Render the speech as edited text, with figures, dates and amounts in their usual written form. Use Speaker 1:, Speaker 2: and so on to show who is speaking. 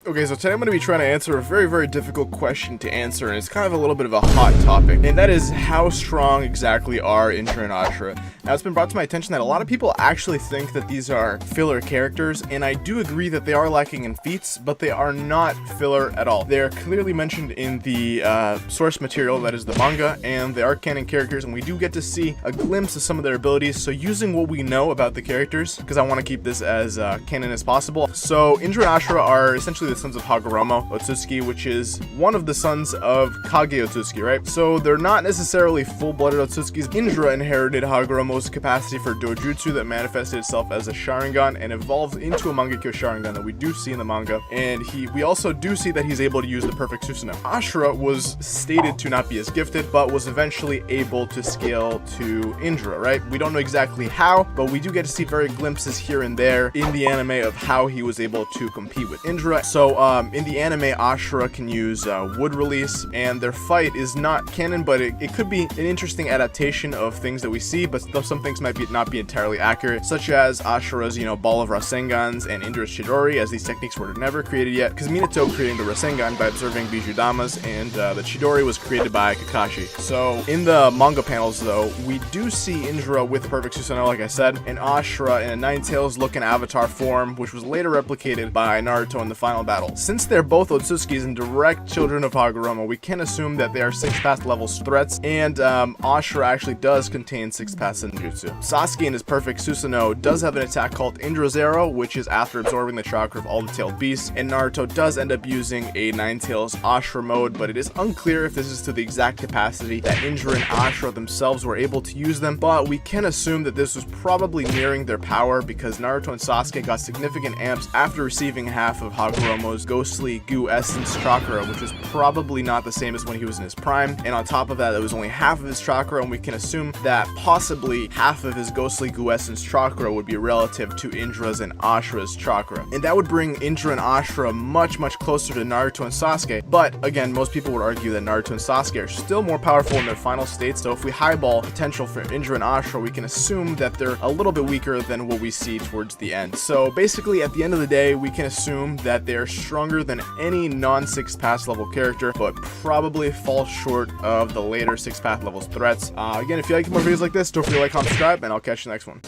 Speaker 1: Okay, so today I'm going to be trying to answer a very, very difficult question to answer, and it's kind of a little bit of a hot topic, and that is how strong exactly are Indra and Ashura. Now, it's been brought to my attention that a lot of people actually think that these are filler characters, and I do agree that they are lacking in feats, but they are not filler at all. They are clearly mentioned in the source material, that is the manga, and they are canon characters, and we do get to see a glimpse of some of their abilities, so using what we know about the characters, because I want to keep this as canon as possible. So, Indra and Ashura are essentially the sons of Hagoromo Otsutsuki, which is one of the sons of Kage Otsutsuki, right? So they're not necessarily full-blooded Otsutsukis. Indra inherited Hagoromo's capacity for dojutsu that manifested itself as a Sharingan and evolved into a Mangekyo Sharingan that we do see in the manga, and we also do see that he's able to use the perfect Susanoo. Ashura was stated to not be as gifted, but was eventually able to scale to Indra, right? We don't know exactly how, but we do get to see very glimpses here and there in the anime of how he was able to compete with Indra. So in the anime, Ashura can use wood release, and their fight is not canon, but it could be an interesting adaptation of things that we see, but some things might not be entirely accurate, such as Ashura's, ball of Rasengans and Indra's Chidori, as these techniques were never created yet, because Minato created the Rasengan by observing Bijudamas, and the Chidori was created by Kakashi. So in the manga panels, though, we do see Indra with perfect Susanoo, like I said, and Ashura in a Ninetales looking avatar form, which was later replicated by Naruto in the final battle. Since they're both Otsutsukis and direct children of Hagoromo, we can assume that they are 6th path level threats, and Ashura actually does contain 6th path Senjutsu. Sasuke in his perfect Susanoo does have an attack called Indra's Arrow, which is after absorbing the chakra of all the tailed beasts, and Naruto does end up using a Ninetales Ashura mode, but it is unclear if this is to the exact capacity that Indra and Ashura themselves were able to use them, but we can assume that this was probably nearing their power because Naruto and Sasuke got significant amps after receiving half of Hagoromo's ghostly goo essence chakra, which is probably not the same as when he was in his prime, and on top of that, it was only half of his chakra, and we can assume that possibly half of his ghostly goo essence chakra would be relative to Indra's and Ashura's chakra, and that would bring Indra and Ashura much, much closer to Naruto and Sasuke. But again, most people would argue that Naruto and Sasuke are still more powerful in their final state, so if we highball potential for Indra and Ashura, we can assume that they're a little bit weaker than what we see towards the end. So basically, at the end of the day, we can assume that they're stronger than any non-6th path level character, but probably fall short of the later 6th path levels threats. Again, if you like more videos like this, don't forget to like, comment, subscribe, and I'll catch you next one.